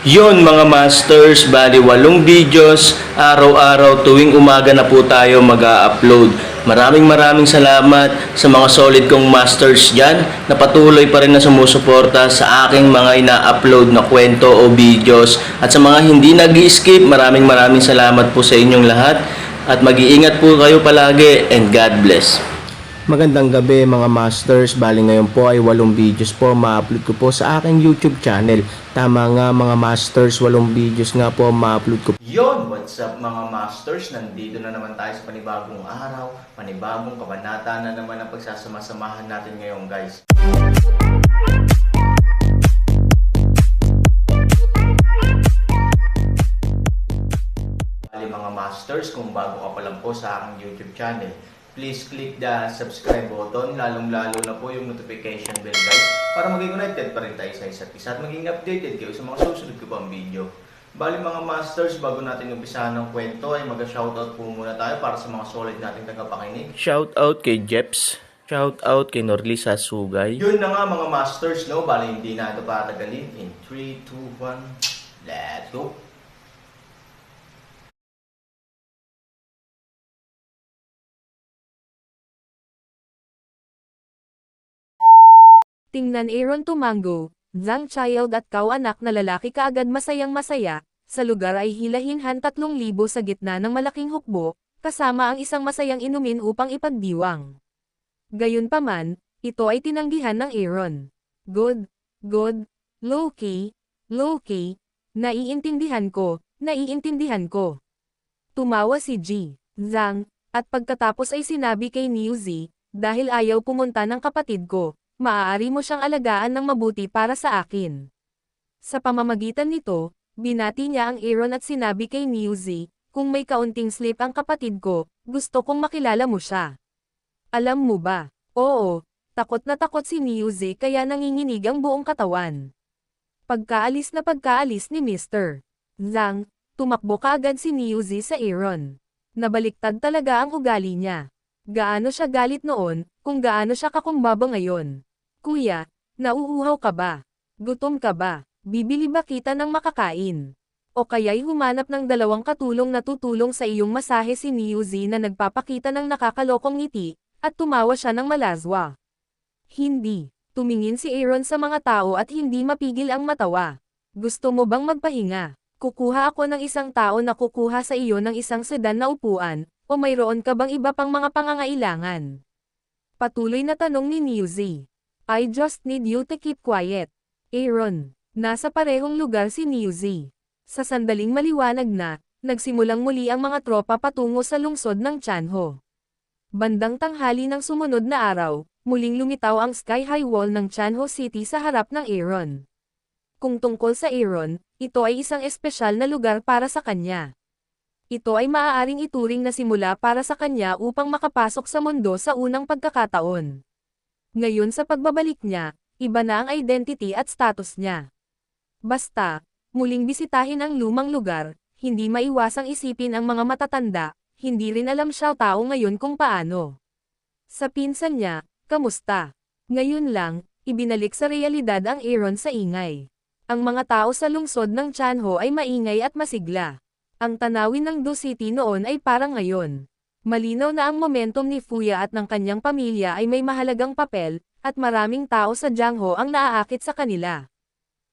Yon mga masters, bali 8 videos, araw-araw tuwing umaga na po tayo mag-a-upload. Maraming salamat sa mga solid kong masters dyan na patuloy pa rin na sumusuporta sa aking mga ina-upload na kwento o videos. At sa mga hindi nag-skip, maraming salamat po sa inyong lahat. At mag-iingat po kayo palagi and God bless. Magandang gabi mga masters, bali ngayon po ay 8 videos po ma-upload ko po sa aking YouTube channel. Tama nga mga masters, 8 videos nga po ma-upload ko. Yon, what's up mga masters? Nandito na naman tayo sa panibagong araw, panibagong kabanata na naman ang pagsasama-samahan natin ngayon guys. Bali mga masters, kung bago ka pa lang po sa aking YouTube channel, please click the subscribe button, lalong-lalo na po yung notification bell guys, para maging connected pa rin tayo sa isa't isa at maging updated kayo sa mga susunod ko pang video. Bali mga masters, bago natin umpisahan ng kwento ay mag-shoutout po muna tayo para sa mga solid nating tagapakinig. Shoutout kay Jeps, shoutout kay Norlisa Sugay. Yun na nga mga masters, no? Bali hindi na ito patagalin. In 3, 2, 1, let's go! Tingnan Aaron Tumango, Zhang Child at Kau anak na lalaki kaagad masayang masaya, sa lugar ay hilahinhan 3,000 sa gitna ng malaking hukbo, kasama ang isang masayang inumin upang ipagdiwang. Gayunpaman, ito ay tinanggihan ng Aaron. Good, low-key, naiintindihan ko. Tumawa si G. Zhang, at pagkatapos ay sinabi kay Niu Zi, dahil ayaw pumunta ng kapatid ko, maaari mo siyang alagaan ng mabuti para sa akin. Sa pamamagitan nito, binati niya ang Aaron at sinabi kay Niu Zi, kung may kaunting slip ang kapatid ko, gusto kong makilala mo siya. Alam mo ba? Oo, takot na takot si Niu Zi kaya nanginginig ang buong katawan. Pagkaalis ni Mr. Zhang, tumakbo kaagad si Niu Zi sa Aaron. Nabaliktad talaga ang ugali niya. Gaano siya galit noon, kung gaano siya kakumbaba ngayon. Kuya, nauuhaw ka ba? Gutom ka ba? Bibili ba kita ng makakain? O kaya'y humanap ng 2 katulong na tutulong sa iyong masahe si Niu Zi na nagpapakita ng nakakalokong ngiti, at tumawa siya ng malazwa. Hindi. Tumingin si Aaron sa mga tao at hindi mapigil ang matawa. Gusto mo bang magpahinga? Kukuha ako ng isang tao na kukuha sa iyo ng isang sedan na upuan, o mayroon ka bang iba pang mga pangangailangan? Patuloy na tanong ni Niu Zi. I just need you to keep quiet. Aaron, nasa parehong lugar si Niu Zi. Sa sandaling maliwanag na, nagsimulang muli ang mga tropa patungo sa lungsod ng Chanho. Bandang tanghali ng sumunod na araw, muling lumitaw ang sky-high wall ng Chanho City sa harap ng Aaron. Kung tungkol sa Aaron, ito ay isang espesyal na lugar para sa kanya. Ito ay maaaring ituring na simula para sa kanya upang makapasok sa mundo sa unang pagkakataon. Ngayon sa pagbabalik niya, iba na ang identity at status niya. Basta, muling bisitahin ang lumang lugar, hindi maiwasang isipin ang mga matatanda, hindi rin alam siya tao ngayon kung paano. Sa pinsan niya, kamusta? Ngayon lang, ibinalik sa realidad ang Aaron sa ingay. Ang mga tao sa lungsod ng Chanho ay maingay at masigla. Ang tanawin ng Do City noon ay parang ngayon. Malinaw na ang momentum ni Fuya at ng kanyang pamilya ay may mahalagang papel, at maraming tao sa Jiangho ang naaakit sa kanila.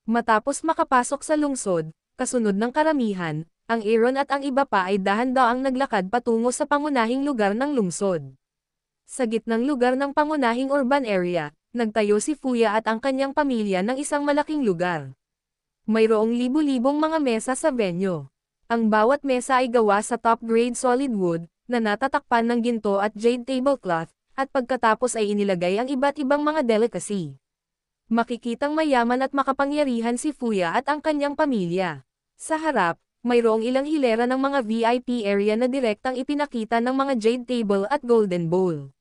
Matapos makapasok sa lungsod, kasunod ng karamihan, ang Aaron at ang iba pa ay dahan-daang naglakad patungo sa pangunahing lugar ng lungsod. Sa gitnang lugar ng pangunahing urban area, nagtayo si Fuya at ang kanyang pamilya ng isang malaking lugar. Mayroong libu-libong mga mesa sa venue. Ang bawat mesa ay gawa sa top-grade solid wood, na natatakpan ng ginto at jade tablecloth, at pagkatapos ay inilagay ang iba't ibang mga delicacy. Makikitang mayaman at makapangyarihan si Fuya at ang kanyang pamilya. Sa harap, mayroong ilang hilera ng mga VIP area na direktang ipinakita ng mga jade table at golden bowl.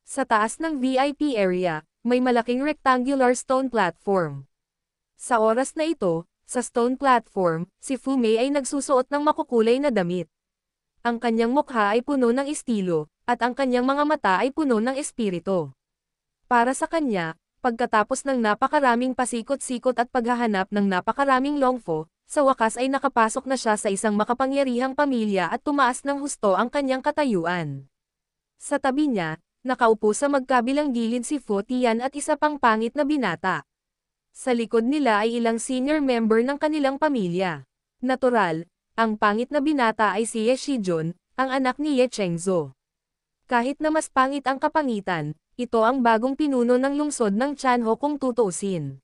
Sa taas ng VIP area, may malaking rectangular stone platform. Sa oras na ito, sa stone platform, si Fu Mei ay nagsusuot ng makukulay na damit. Ang kanyang mukha ay puno ng estilo, at ang kanyang mga mata ay puno ng espiritu. Para sa kanya, pagkatapos ng napakaraming pasikot-sikot at paghahanap ng napakaraming longfo, sa wakas ay nakapasok na siya sa isang makapangyarihang pamilya at tumaas ng husto ang kanyang katayuan. Sa tabi niya, nakaupo sa magkabilang gilid si Fu Tian at isa pang pangit na binata. Sa likod nila ay ilang senior member ng kanilang pamilya. Natural, ang pangit na binata ay si Ye Shijun, ang anak ni Ye Chengzhou. Kahit na mas pangit ang kapangitan, ito ang bagong pinuno ng lungsod ng Chanho kung tutuusin.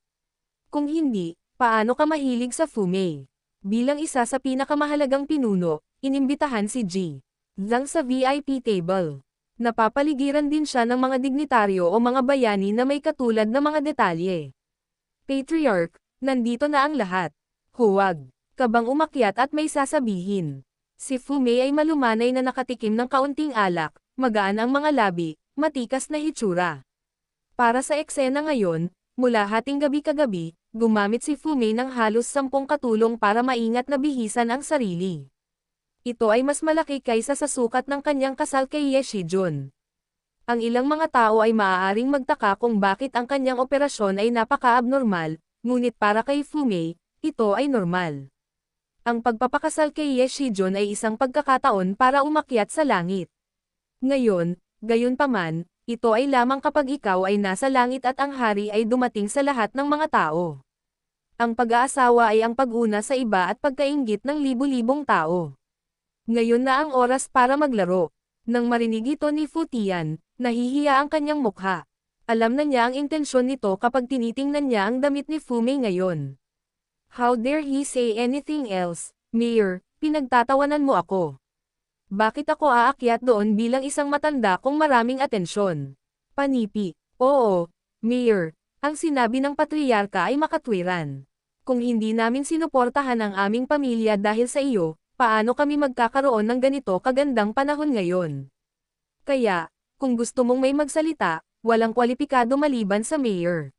Kung hindi, paano ka mahilig sa Fumei? Bilang isa sa pinakamahalagang pinuno, inimbitahan si Ji Zhang sa VIP table. Napapaligiran din siya ng mga dignitaryo o mga bayani na may katulad na mga detalye. Patriarch, nandito na ang lahat. Huwag ka bang umakyat at may sasabihin? Si Fumei ay malumanay na nakatikim ng kaunting alak, magaan ang mga labi, matikas na hitsura. Para sa eksena ngayon, mula hating gabi kagabi, gumamit si Fumei ng halos 10 katulong para maingat na bihisan ang sarili. Ito ay mas malaki kaysa sa sukat ng kanyang kasal kay Ye Shijun. Ang ilang mga tao ay maaaring magtaka kung bakit ang kanyang operasyon ay napaka-abnormal, ngunit para kay Fumei, ito ay normal. Ang pagpapakasal kay Ye Shijun ay isang pagkakataon para umakyat sa langit. Ngayon, gayunpaman, ito ay lamang kapag ikaw ay nasa langit at ang hari ay dumating sa lahat ng mga tao. Ang pag-aasawa ay ang pag-una sa iba at pagkainggit ng libu-libong tao. Ngayon na ang oras para maglaro. Nang marinig ito ni Fu Tian, nahihiya ang kanyang mukha. Alam na niya ang intensyon nito kapag tinitingnan niya ang damit ni Fumei ngayon. How dare he say anything else, Mayor, pinagtatawanan mo ako. Bakit ako aakyat doon bilang isang matanda kung maraming atensyon? Panipi. Oo, Mayor, ang sinabi ng patriarka ay makatwiran. Kung hindi namin sinuportahan ang aming pamilya dahil sa iyo, paano kami magkakaroon ng ganito kagandang panahon ngayon? Kaya, kung gusto mong may magsalita, walang kwalipikado maliban sa Mayor.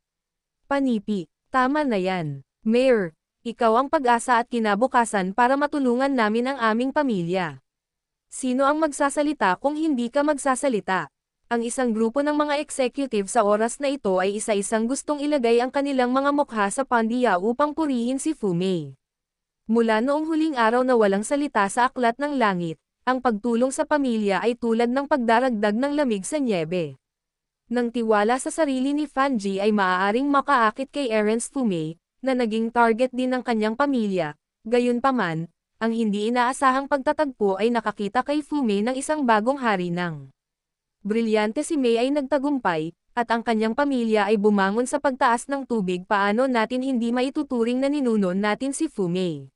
Panipi, tama na yan. Mayor, ikaw ang pag-asa at kinabukasan para matulungan namin ang aming pamilya. Sino ang magsasalita kung hindi ka magsasalita? Ang isang grupo ng mga executive sa oras na ito ay isa-isang gustong ilagay ang kanilang mga mukha sa pandiya upang purihin si Fumei. Mula noong huling araw na walang salita sa aklat ng langit, ang pagtulong sa pamilya ay tulad ng pagdaragdag ng lamig sa nyebe. Nang tiwala sa sarili ni Fanji ay maaaring makaakit kay Ernst Fumei, na naging target din ng kanyang pamilya, gayunpaman, ang hindi inaasahang pagtatagpo ay nakakita kay Fumei ng isang bagong hari ng. Brilyante si Mei ay nagtagumpay, at ang kanyang pamilya ay bumangon sa pagtaas ng tubig. Paano natin hindi maituturing na ninuno natin si Fumei?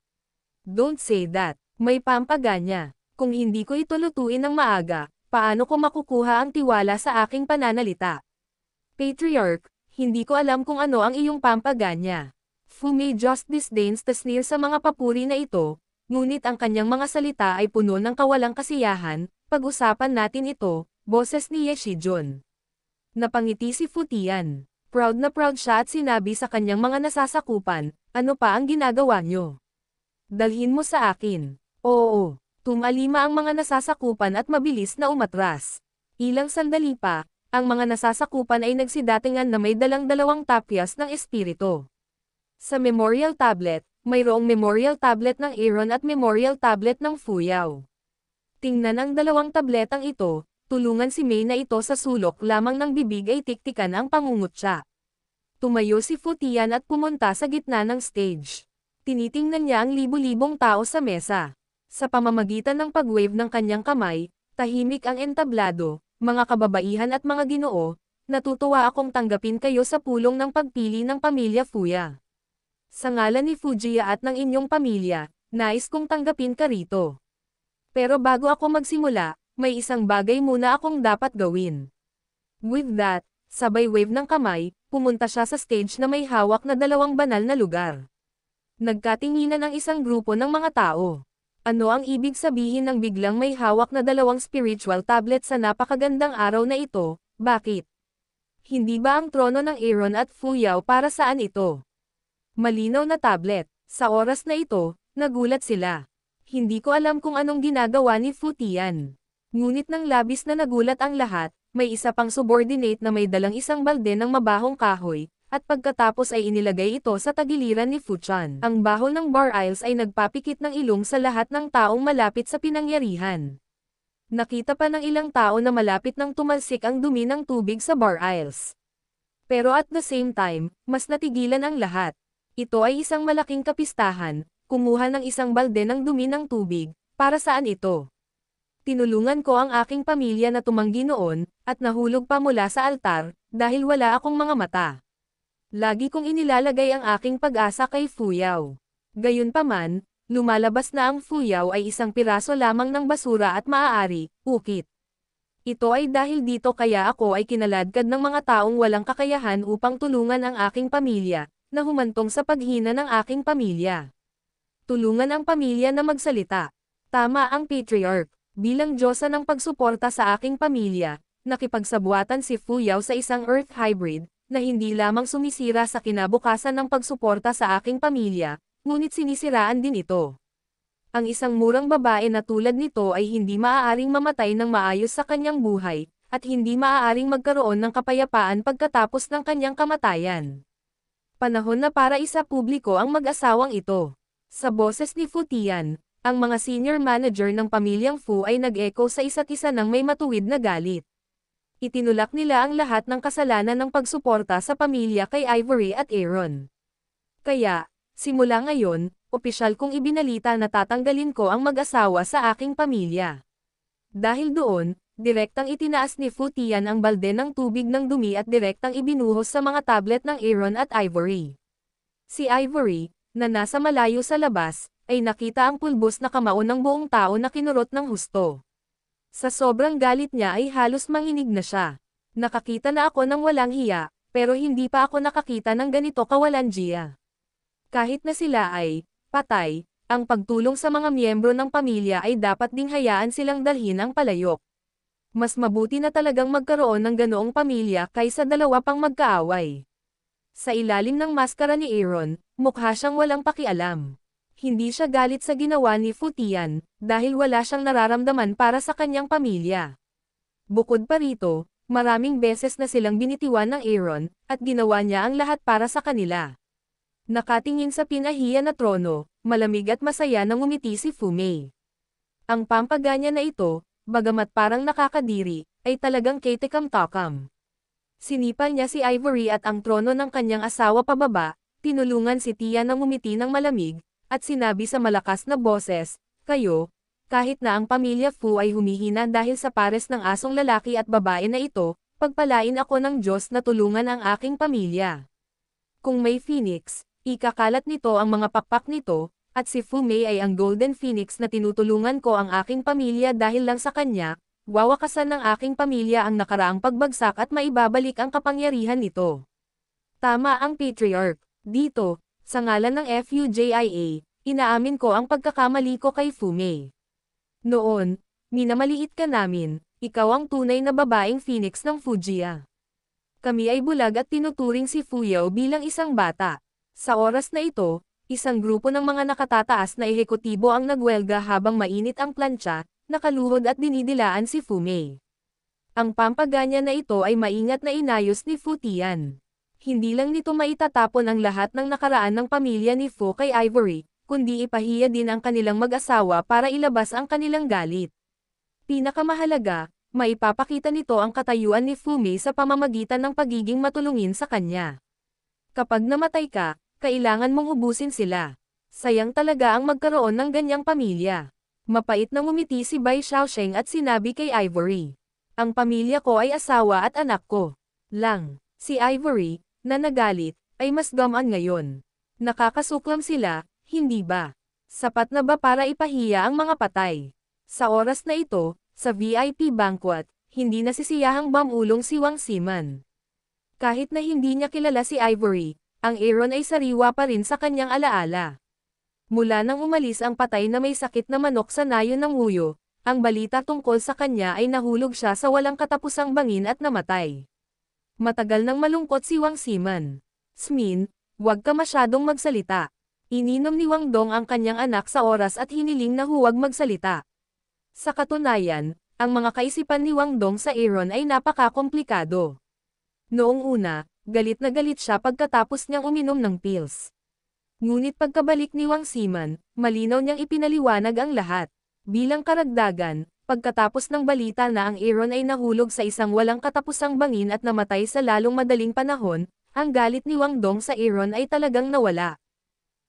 Don't say that. May pampaganya. Kung hindi ko ito lutuin ng maaga, paano ko makukuha ang tiwala sa aking pananalita? Patriarch, hindi ko alam kung ano ang iyong pampaganya. Fumei just disdains to sneer sa mga papuri na ito, ngunit ang kanyang mga salita ay puno ng kawalang kasiyahan. Pag-usapan natin ito, boses ni Ye Shijun. Napangiti si Fu Tian. Proud na proud siya at sinabi sa kanyang mga nasasakupan, ano pa ang ginagawa nyo? Dalhin mo sa akin. Oo. Tumalima ang mga nasasakupan at mabilis na umatras. Ilang sandali pa, ang mga nasasakupan ay nagsidatingan na may dalang 2 tapyas ng espiritu. Sa memorial tablet, mayroong memorial tablet ng Aaron at memorial tablet ng Fuyao. Tingnan ang 2 tabletang ito, tulungan si Mei na ito sa sulok lamang ng bibig ay tiktikan ang pangungutya. Tumayo si Fu Tian at pumunta sa gitna ng stage. Tinitingnan niya ang libu-libong tao sa mesa. Sa pamamagitan ng pag-wave ng kanyang kamay, tahimik ang entablado, mga kababaihan at mga ginoo, natutuwa akong tanggapin kayo sa pulong ng pagpili ng pamilya Fuya. Sa ngalan ni Fujiya at ng inyong pamilya, nais kong tanggapin ka rito. Pero bago ako magsimula, may isang bagay muna akong dapat gawin. With that, sabay wave ng kamay, pumunta siya sa stage na may hawak na 2 banal na lugar. Nagkatinginan ang isang grupo ng mga tao. Ano ang ibig sabihin ng biglang may hawak na 2 spiritual tablet sa napakagandang araw na ito? Bakit? Hindi ba ang trono ng Aaron at Fuyao para saan ito? Malinaw na tablet. Sa oras na ito, nagulat sila. Hindi ko alam kung anong ginagawa ni Fu Tian. Ngunit nang labis na nagulat ang lahat, may isa pang subordinate na may dalang isang balde ng mabahong kahoy, at pagkatapos ay inilagay ito sa tagiliran ni Fuchan. Ang baho ng Bar Isles ay nagpapikit ng ilong sa lahat ng taong malapit sa pinangyarihan. Nakita pa ng ilang tao na malapit nang tumalsik ang dumi ng tubig sa Bar Isles. Pero at the same time, mas natigilan ang lahat. Ito ay isang malaking kapistahan, kumuha ng isang balde ng dumi ng tubig, para saan ito? Tinulungan ko ang aking pamilya na tumanggi noon, at nahulog pa mula sa altar, dahil wala akong mga mata. Lagi kong inilalagay ang aking pag-asa kay Fuyao. Gayunpaman, lumalabas na ang Fuyao ay isang piraso lamang ng basura at maaari, ukit. Ito ay dahil dito kaya ako ay kinaladkad ng mga taong walang kakayahan upang tulungan ang aking pamilya, na humantong sa paghina ng aking pamilya. Tulungan ang pamilya na magsalita. Tama ang patriarch. Bilang Diyosa ng pagsuporta sa aking pamilya, nakipagsabuatan si Fuyao sa isang Earth hybrid, na hindi lamang sumisira sa kinabukasan ng pagsuporta sa aking pamilya, ngunit sinisiraan din ito. Ang isang murang babae na tulad nito ay hindi maaaring mamatay ng maayos sa kanyang buhay, at hindi maaaring magkaroon ng kapayapaan pagkatapos ng kanyang kamatayan. Panahon na para isa publiko ang mag-asawang ito. Sa boses ni Fu Tian, ang mga senior manager ng pamilyang Fu ay nag-echo sa isa't isa ng may matuwid na galit. Itinulak nila ang lahat ng kasalanan ng pagsuporta sa pamilya kay Ivory at Aaron. Kaya, simula ngayon, opisyal kong ibinalita na tatanggalin ko ang mag-asawa sa aking pamilya. Dahil doon, direktang itinaas ni Fu Tian ang balde ng tubig ng dumi at direktang ibinuhos sa mga tablet ng Aaron at Ivory. Si Ivory, na nasa malayo sa labas, ay nakita ang pulbos na kamao ng buong tao na kinurot ng husto. Sa sobrang galit niya ay halos manginig na siya. Nakakita na ako ng walang hiya, pero hindi pa ako nakakita ng ganito kawalan giya. Kahit na sila ay patay, ang pagtulong sa mga miyembro ng pamilya ay dapat ding hayaan silang dalhin ang palayok. Mas mabuti na talagang magkaroon ng ganoong pamilya kaysa dalawa pang magkaaway. Sa ilalim ng maskara ni Aaron, mukha siyang walang pakialam. Hindi siya galit sa ginawa ni Fu Tian, dahil wala siyang nararamdaman para sa kanyang pamilya. Bukod pa rito, maraming beses na silang binitiwan ng Aaron, at ginawa niya ang lahat para sa kanila. Nakatingin sa pinahiya na trono, malamig at masaya nang ngumiti si Fu Mei. Ang pampaganya na ito, bagamat parang nakakadiri, ay talagang ketekam-takam. Sinipa niya si Ivory at ang trono ng kanyang asawa pababa, tinulungan si Tia na ngumiti ng malamig, at sinabi sa malakas na boses, "Kayo, kahit na ang pamilya Fu ay humihina dahil sa pares ng asong lalaki at babae na ito, pagpalain ako ng Diyos na tulungan ang aking pamilya. Kung may phoenix, ikakalat nito ang mga pakpak nito, at si Fu Mei ay ang golden phoenix na tinutulungan ko ang aking pamilya dahil lang sa kanya, wawakasan ng aking pamilya ang nakaraang pagbagsak at maibabalik ang kapangyarihan nito." Tama ang patriarch. Dito, sa ngalan ng FUJIA, inaamin ko ang pagkakamali ko kay Fu Mei. Noon, minamaliit ka namin, ikaw ang tunay na babaeng phoenix ng Fujia. Kami ay bulag at tinuturing si Fuyao bilang isang bata. Sa oras na ito, isang grupo ng mga nakatataas na ehekutibo ang nagwelga habang mainit ang plancha, nakaluhod at dinidilaan si Fu Mei. Ang pampaganya na ito ay maingat na inayos ni Fu Tian. Hindi lang nito maitatapon ang lahat ng nakaraan ng pamilya ni Fu kay Ivory, kundi ipahiya din ang kanilang mag-asawa para ilabas ang kanilang galit. Pinakamahalaga, maipapakita nito ang katayuan ni Fu Mei sa pamamagitan ng pagiging matulungin sa kanya. Kapag namatay ka, kailangan mong ubusin sila. Sayang talaga ang magkaroon ng ganyang pamilya. Mapait na ngumiti si Bai Xiaosheng at sinabi kay Ivory, "Ang pamilya ko ay asawa at anak ko lang." Si Ivory, na nagalit, ay mas gamaan ngayon. Nakakasuklam sila, hindi ba? Sapat na ba para ipahiya ang mga patay? Sa oras na ito, sa VIP banquet, hindi nasisiyahang bamulong si Wang Siman. Kahit na hindi niya kilala si Ivory, ang Aaron ay sariwa pa rin sa kanyang alaala. Mula nang umalis ang patay na may sakit na manok sa nayon ng Wuyo, ang balita tungkol sa kanya ay nahulog siya sa walang katapusang bangin at namatay. Matagal nang malungkot si Wang Siman. "Smin, huwag ka masyadong magsalita." Ininom ni Wang Dong ang kanyang anak sa oras at hiniling na huwag magsalita. Sa katunayan, ang mga kaisipan ni Wang Dong sa Aaron ay napaka-komplikado. Noong una, Galit na galit siya pagkatapos niyang uminom ng pills. Ngunit pagkabalik ni Wang Siman, malinaw niyang ipinaliwanag ang lahat. Bilang karagdagan, pagkatapos ng balita na ang Aaron ay nahulog sa isang walang katapusang bangin at namatay sa lalong madaling panahon, ang galit ni Wang Dong sa Aaron ay talagang nawala.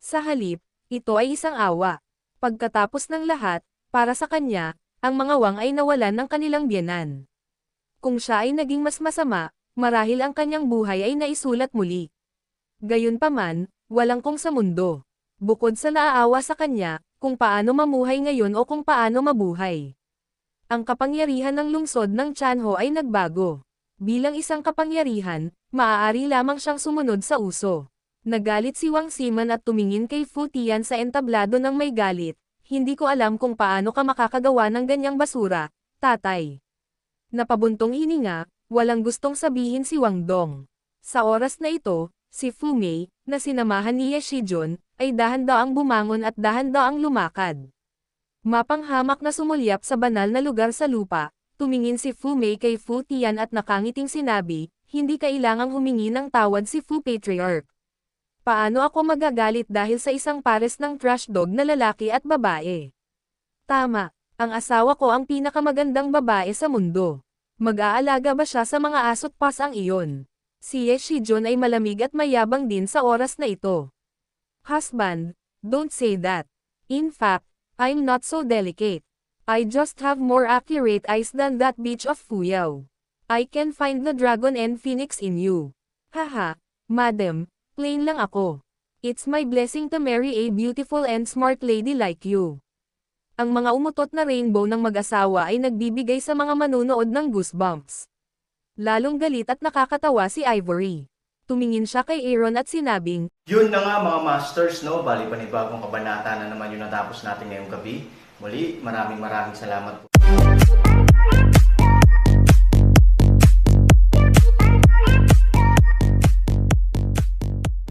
Sa halip, ito ay isang awa. Pagkatapos ng lahat, para sa kanya, ang mga Wang ay nawalan ng kanilang biyenan. Kung siya ay naging mas masama, marahil ang kanyang buhay ay naisulat muli. Gayunpaman, walang kung sa mundo. Bukod sa naaawa sa kanya, kung paano mamuhay ngayon o kung paano mabuhay. Ang kapangyarihan ng lungsod ng Chanho ay nagbago. Bilang isang kapangyarihan, maaari lamang siyang sumunod sa uso. Nagalit si Wang Siman at tumingin kay Fu Tian sa entablado ng may galit. Hindi ko alam kung paano ka makakagawa ng ganyang basura, tatay. Napabuntong hininga, walang gustong sabihin si Wang Dong. Sa oras na ito, si Fu Mei, na sinamahan ni Ye Shijun, ay dahan-daang bumangon at dahan-daang lumakad. Mapanghamak na sumulyap sa banal na lugar sa lupa, tumingin si Fu Mei kay Fu Tian at nakangiting sinabi, hindi kailangang humingi ng tawad si Fu Patriarch. Paano ako magagalit dahil sa isang pares ng trash dog na lalaki at babae? Tama, ang asawa ko ang pinakamagandang babae sa mundo. Mag-aalaga ba siya sa mga aso't pas ang iyon? Si Ye Shijun ay malamig at mayabang din sa oras na ito. Husband, don't say that. In fact, I'm not so delicate. I just have more accurate eyes than that bitch of Fuyao. I can find the dragon and phoenix in you. Haha, madam, plain lang ako. It's my blessing to marry a beautiful and smart lady like you. Ang mga umutot na rainbow ng mag-asawa ay nagbibigay sa mga manunood ng goosebumps. Lalong galit at nakakatawa si Ivory. Tumingin siya kay Aaron at sinabing, Yun na nga mga masters, no? Bali panibagong kabanata na naman yung natapos natin ngayong gabi. Muli, maraming salamat po.